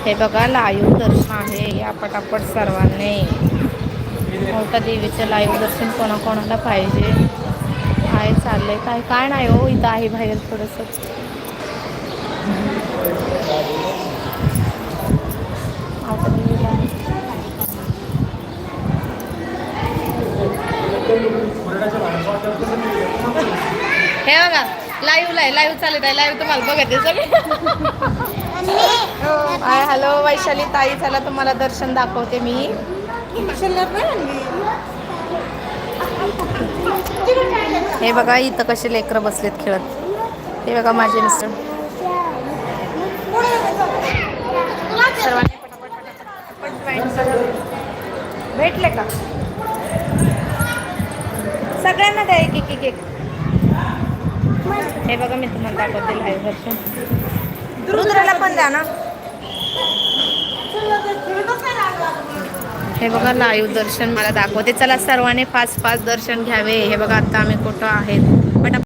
हे बघा लाईव्ह दर्शन आहे या पटापट सर्वांनी. मोठा देवीचं लाईव्ह दर्शन कोणाकोणाला पाहिजे. काय चाललंय काय नाही हो इथं आहे बाहेर थोडंसं. आता देवीला हे बघा लाईव्ह चालत आहे. लाईव्ह तुम्हाला बघायचं हाय हॅलो वैशाली ताई, चला तुम्हाला दर्शन दाखवते मी. हे बघा इथं कसे लेकरं बसलेत खेळत. हे बघा माझे मिस्टर. सर्वांनी भेटले का सगळ्यांना द्या एक एक एक. हे बघा मी तुम्हाला दाखवते लाईव्ह दर्शन. रुद्राला पण द्या ना. हे बघा लाईव्ह दर्शन मला दाखवते. चला सर्वांनी 5-5 दर्शन घ्यावे. हे बघा आता आम्ही कुठं आहेत.